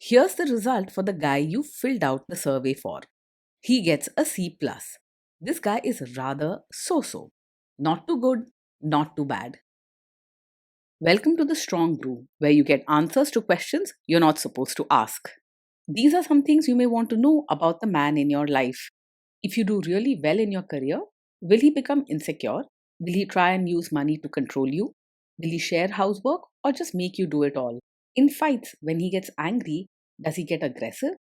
Here's the result for the guy you filled out the survey for. He gets a C+. Plus. This guy is rather so-so. Not too good, not too bad. Welcome to the Strong Brew, where you get answers to questions you're not supposed to ask. These are some things you may want to know about the man in your life. If you do really well in your career, will he become insecure? Will he try and use money to control you? Will he share housework or just make you do it all? In fights, when he gets angry, does he get aggressive?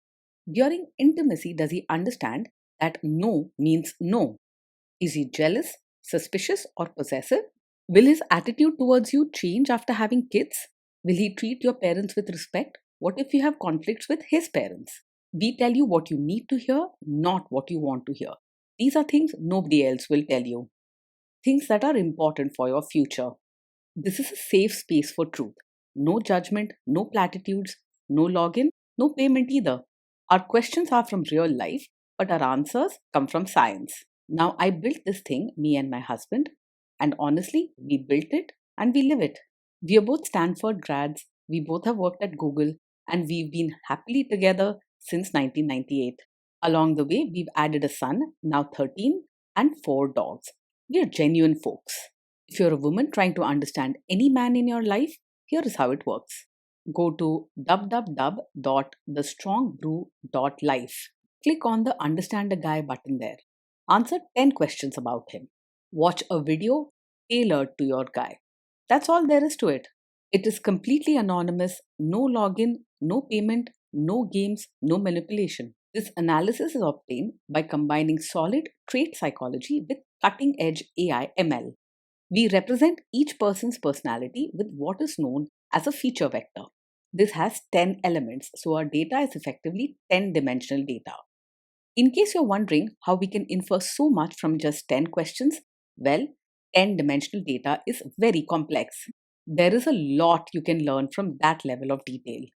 During intimacy, does he understand that no means no? Is he jealous, suspicious, or possessive? Will his attitude towards you change after having kids? Will he treat your parents with respect? What if you have conflicts with his parents? We tell you what you need to hear, not what you want to hear. These are things nobody else will tell you. Things that are important for your future. This is a safe space for truth. No judgment, no platitudes, no login, no payment either. Our questions are from real life, but our answers come from science. Now, I built this thing, me and my husband, and honestly, we built it and we live it. We are both Stanford grads, we both have worked at Google, and we've been happily together since 1998. Along the way, we've added a son, now 13, and 4 dogs. We are genuine folks. If you're a woman trying to understand any man in your life, here is how it works. Go to www.thestrongbrew.life. Click on the Understand a Guy button there. Answer 10 questions about him. Watch a video tailored to your guy. That's all there is to it. It is completely anonymous, no login, no payment, no games, no manipulation. This analysis is obtained by combining solid trait psychology with cutting edge AI ML. We represent each person's personality with what is known as a feature vector. This has 10 elements, so our data is effectively 10-dimensional data. In case you're wondering how we can infer so much from just 10 questions, well, 10-dimensional data is very complex. There is a lot you can learn from that level of detail.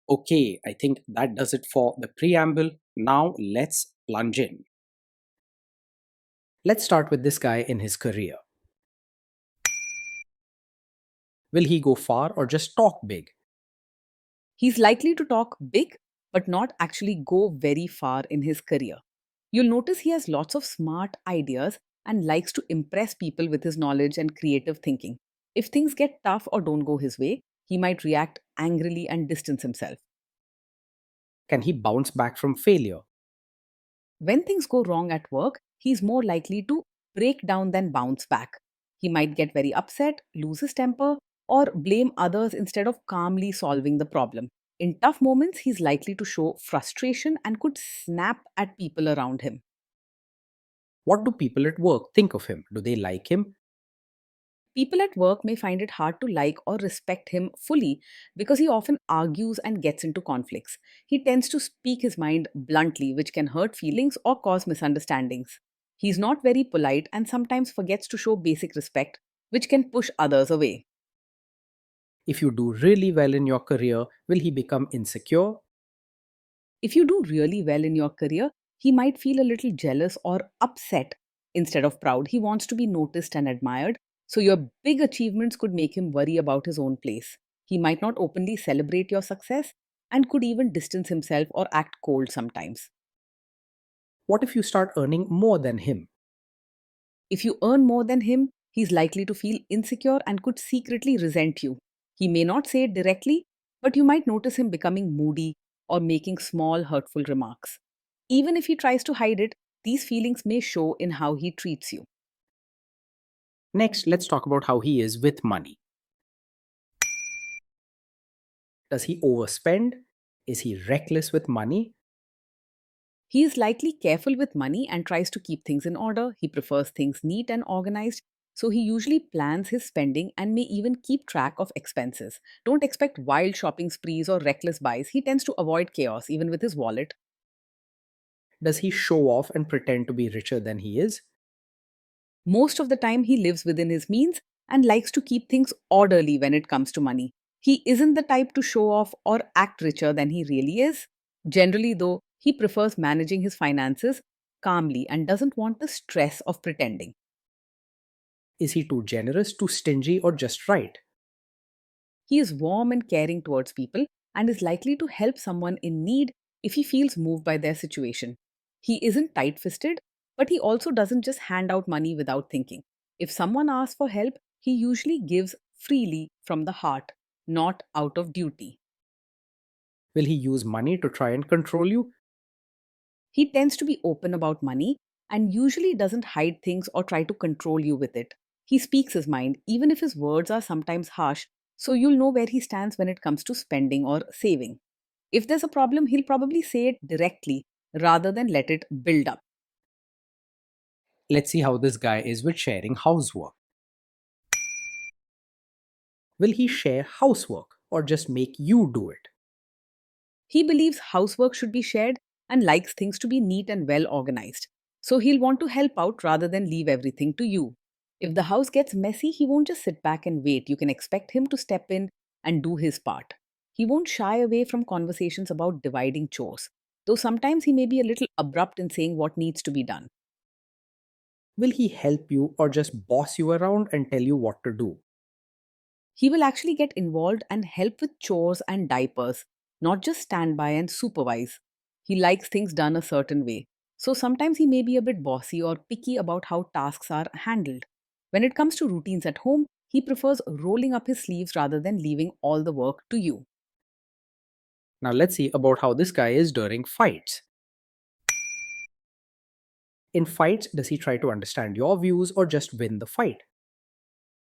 Okay, I think that does it for the preamble. Now let's plunge in. Let's start with this guy in his career. Will he go far or just talk big? He's likely to talk big, but not actually go very far in his career. You'll notice he has lots of smart ideas and likes to impress people with his knowledge and creative thinking. If things get tough or don't go his way, he might react angrily and distance himself. Can he bounce back from failure? When things go wrong at work, he's more likely to break down than bounce back. He might get very upset, lose his temper, or blame others instead of calmly solving the problem. In tough moments, he's likely to show frustration and could snap at people around him. What do people at work think of him? Do they like him? People at work may find it hard to like or respect him fully because he often argues and gets into conflicts. He tends to speak his mind bluntly, which can hurt feelings or cause misunderstandings. He's not very polite and sometimes forgets to show basic respect, which can push others away. If you do really well in your career, will he become insecure? If you do really well in your career, he might feel a little jealous or upset instead of proud. He wants to be noticed and admired, so your big achievements could make him worry about his own place. He might not openly celebrate your success and could even distance himself or act cold sometimes. What if you start earning more than him? If you earn more than him, he's likely to feel insecure and could secretly resent you. He may not say it directly, but you might notice him becoming moody or making small hurtful remarks. Even if he tries to hide it, these feelings may show in how he treats you. Next, let's talk about how he is with money. Does he overspend? Is he reckless with money? He is likely careful with money and tries to keep things in order. He prefers things neat and organized, so he usually plans his spending and may even keep track of expenses. Don't expect wild shopping sprees or reckless buys. He tends to avoid chaos, even with his wallet. Does he show off and pretend to be richer than he is? Most of the time, he lives within his means and likes to keep things orderly when it comes to money. He isn't the type to show off or act richer than he really is. Generally, though, he prefers managing his finances calmly and doesn't want the stress of pretending. Is he too generous, too stingy, or just right? He is warm and caring towards people, and is likely to help someone in need if he feels moved by their situation. He isn't tight fisted, but he also doesn't just hand out money without thinking. If someone asks for help, he usually gives freely from the heart, not out of duty. Will he use money to try and control you? He tends to be open about money and usually doesn't hide things or try to control you with it. He speaks his mind, even if his words are sometimes harsh, so you'll know where he stands when it comes to spending or saving. If there's a problem, he'll probably say it directly rather than let it build up. Let's see how this guy is with sharing housework. Will he share housework or just make you do it? He believes housework should be shared and likes things to be neat and well organized. So he'll want to help out rather than leave everything to you. If the house gets messy, he won't just sit back and wait. You can expect him to step in and do his part. He won't shy away from conversations about dividing chores, though sometimes he may be a little abrupt in saying what needs to be done. Will he help you or just boss you around and tell you what to do? He will actually get involved and help with chores and diapers, not just stand by and supervise. He likes things done a certain way. So sometimes he may be a bit bossy or picky about how tasks are handled. When it comes to routines at home, he prefers rolling up his sleeves rather than leaving all the work to you. Now let's see about how this guy is during fights. In fights, does he try to understand your views or just win the fight?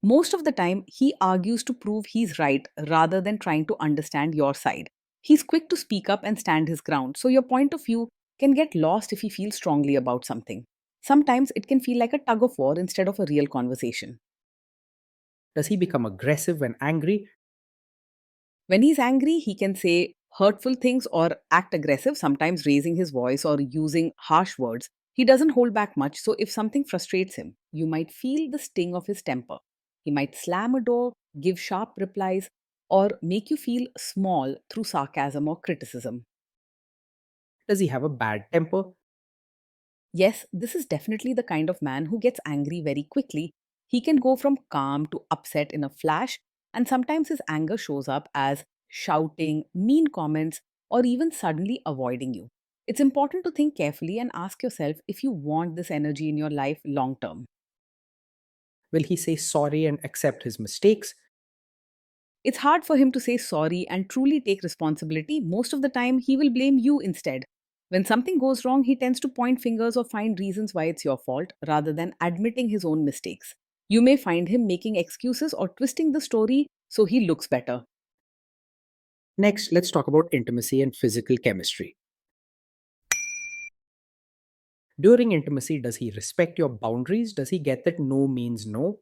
Most of the time, he argues to prove he's right rather than trying to understand your side. He's quick to speak up and stand his ground, so your point of view can get lost if he feels strongly about something. Sometimes it can feel like a tug of war instead of a real conversation. Does he become aggressive when angry? When he's angry, he can say hurtful things or act aggressive, sometimes raising his voice or using harsh words. He doesn't hold back much, so if something frustrates him, you might feel the sting of his temper. He might slam a door, give sharp replies, or make you feel small through sarcasm or criticism. Does he have a bad temper? Yes, this is definitely the kind of man who gets angry very quickly. He can go from calm to upset in a flash, and sometimes his anger shows up as shouting, mean comments, or even suddenly avoiding you. It's important to think carefully and ask yourself if you want this energy in your life long term. Will he say sorry and accept his mistakes? It's hard for him to say sorry and truly take responsibility. Most of the time, he will blame you instead. When something goes wrong, he tends to point fingers or find reasons why it's your fault rather than admitting his own mistakes. You may find him making excuses or twisting the story so he looks better. Next, let's talk about intimacy and physical chemistry. During intimacy, does he respect your boundaries? Does he get that no means no?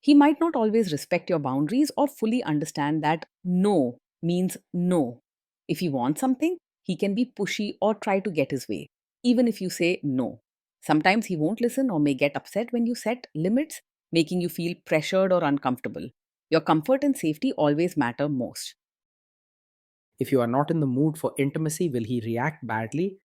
He might not always respect your boundaries or fully understand that no means no. If he wants something, he can be pushy or try to get his way, even if you say no. Sometimes he won't listen or may get upset when you set limits, making you feel pressured or uncomfortable. Your comfort and safety always matter most. If you are not in the mood for intimacy, will he react badly?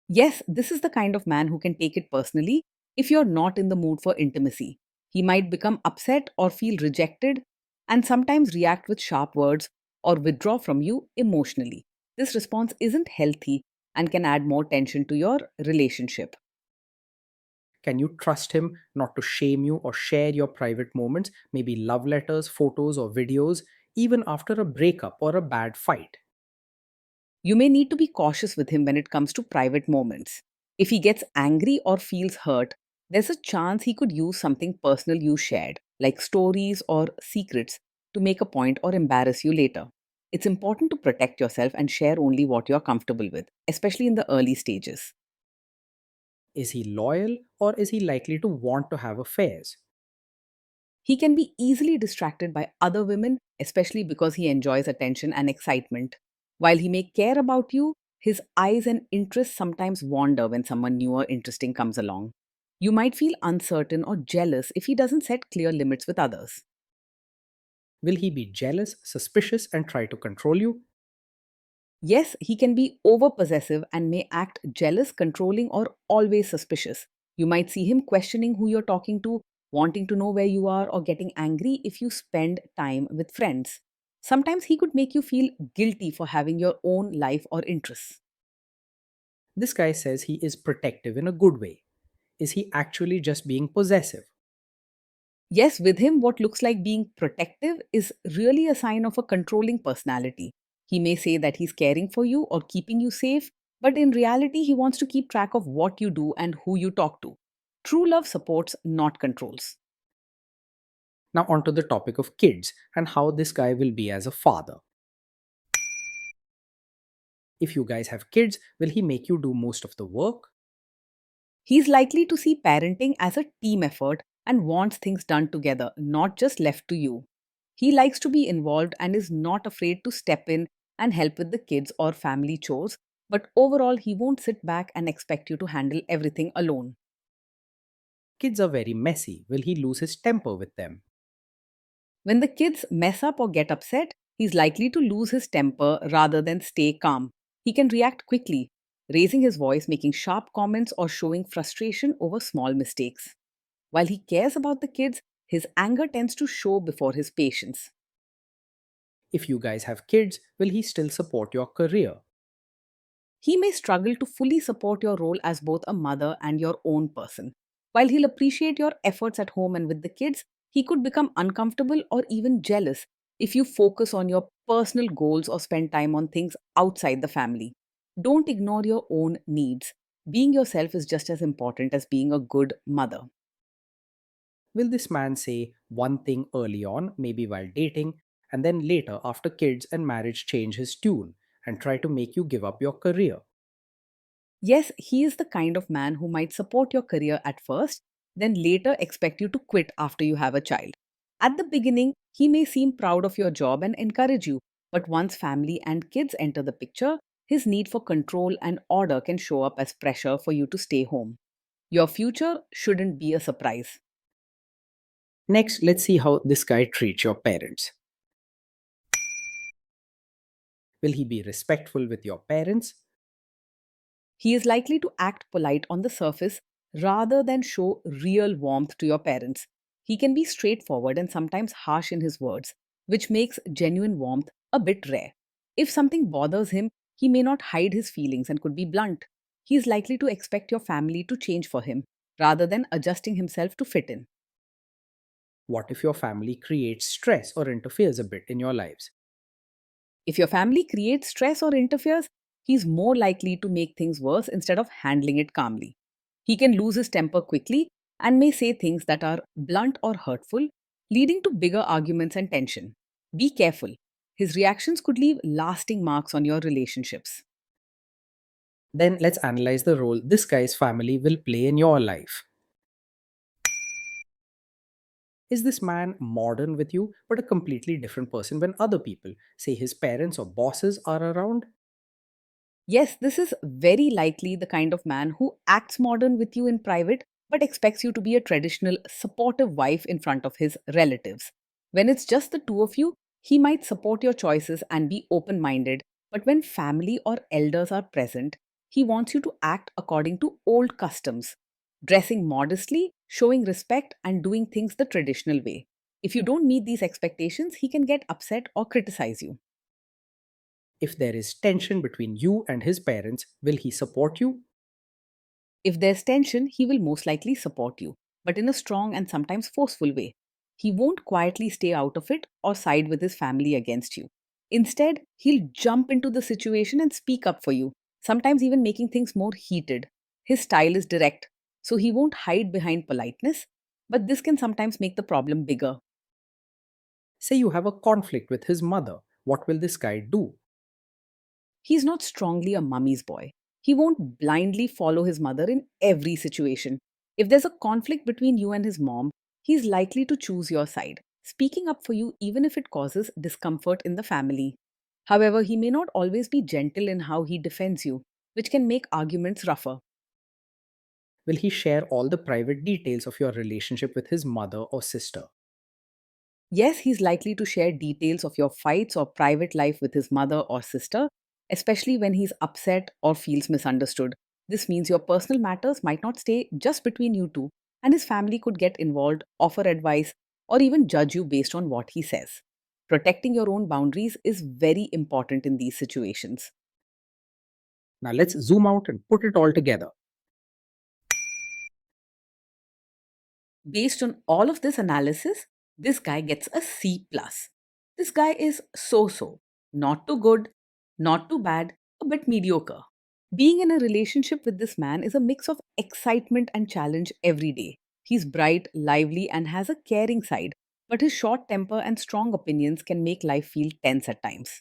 Yes, this is the kind of man who can take it personally if you're not in the mood for intimacy. He might become upset or feel rejected and sometimes react with sharp words or withdraw from you emotionally. This response isn't healthy and can add more tension to your relationship. Can you trust him not to shame you or share your private moments, maybe love letters, photos, or videos, even after a breakup or a bad fight? You may need to be cautious with him when it comes to private moments. If he gets angry or feels hurt, there's a chance he could use something personal you shared, like stories or secrets, to make a point or embarrass you later. It's important to protect yourself and share only what you're comfortable with, especially in the early stages. Is he loyal or is he likely to want to have affairs? He can be easily distracted by other women, especially because he enjoys attention and excitement. While he may care about you, his eyes and interests sometimes wander when someone new or interesting comes along. You might feel uncertain or jealous if he doesn't set clear limits with others. Will he be jealous, suspicious, and try to control you? Yes, he can be over possessive and may act jealous, controlling, or always suspicious. You might see him questioning who you're talking to, wanting to know where you are, or getting angry if you spend time with friends. Sometimes he could make you feel guilty for having your own life or interests. This guy says he is protective in a good way. Is he actually just being possessive? Yes, with him, what looks like being protective is really a sign of a controlling personality. He may say that he's caring for you or keeping you safe, but in reality, he wants to keep track of what you do and who you talk to. True love supports, not controls. Now, onto the topic of kids and how this guy will be as a father. If you guys have kids, will he make you do most of the work? He's likely to see parenting as a team effort and wants things done together, not just left to you. He likes to be involved and is not afraid to step in and help with the kids or family chores, but overall, he won't sit back and expect you to handle everything alone. Kids are very messy. Will he lose his temper with them? When the kids mess up or get upset, he's likely to lose his temper rather than stay calm. He can react quickly, raising his voice, making sharp comments, or showing frustration over small mistakes. While he cares about the kids, his anger tends to show before his patience. If you guys have kids, will he still support your career? He may struggle to fully support your role as both a mother and your own person. While he'll appreciate your efforts at home and with the kids, he could become uncomfortable or even jealous if you focus on your personal goals or spend time on things outside the family. Don't ignore your own needs. Being yourself is just as important as being a good mother. Will this man say one thing early on, maybe while dating, and then later, after kids and marriage, change his tune and try to make you give up your career? Yes, he is the kind of man who might support your career at first, then later expect you to quit after you have a child. At the beginning, he may seem proud of your job and encourage you, but once family and kids enter the picture, his need for control and order can show up as pressure for you to stay home. Your future shouldn't be a surprise. Next, let's see how this guy treats your parents. Will he be respectful with your parents? He is likely to act polite on the surface rather than show real warmth to your parents. He can be straightforward and sometimes harsh in his words, which makes genuine warmth a bit rare. If something bothers him, he may not hide his feelings and could be blunt. He is likely to expect your family to change for him rather than adjusting himself to fit in. What if your family creates stress or interferes a bit in your lives? If your family creates stress or interferes, he's more likely to make things worse instead of handling it calmly. He can lose his temper quickly and may say things that are blunt or hurtful, leading to bigger arguments and tension. Be careful. His reactions could leave lasting marks on your relationships. Then let's analyze the role this guy's family will play in your life. Is this man modern with you, but a completely different person when other people, say his parents or bosses, are around? Yes, this is very likely the kind of man who acts modern with you in private but expects you to be a traditional, supportive wife in front of his relatives. When it's just the two of you, he might support your choices and be open minded, but when family or elders are present, he wants you to act according to old customs, dressing modestly, showing respect, and doing things the traditional way. If you don't meet these expectations, he can get upset or criticize you. If there is tension between you and his parents, will he support you? If there's tension, he will most likely support you, but in a strong and sometimes forceful way. He won't quietly stay out of it or side with his family against you. Instead, he'll jump into the situation and speak up for you, sometimes even making things more heated. His style is direct, so he won't hide behind politeness, but this can sometimes make the problem bigger. Say you have a conflict with his mother. What will this guy do? He's not strongly a mummy's boy. He won't blindly follow his mother in every situation. If there's a conflict between you and his mom, he's likely to choose your side, speaking up for you even if it causes discomfort in the family. However, he may not always be gentle in how he defends you, which can make arguments rougher. Will he share all the private details of your relationship with his mother or sister? Yes, he's likely to share details of your fights or private life with his mother or sister, especially when he's upset or feels misunderstood. This means your personal matters might not stay just between you two, and his family could get involved, offer advice, or even judge you based on what he says. Protecting your own boundaries is very important in these situations. Now let's zoom out and put it all together. Based on all of this analysis, this guy gets a C plus. This guy is so so, not too good, not too bad, a bit mediocre. Being in a relationship with this man is a mix of excitement and challenge every day. He's bright, lively, and has a caring side, but his short temper and strong opinions can make life feel tense at times.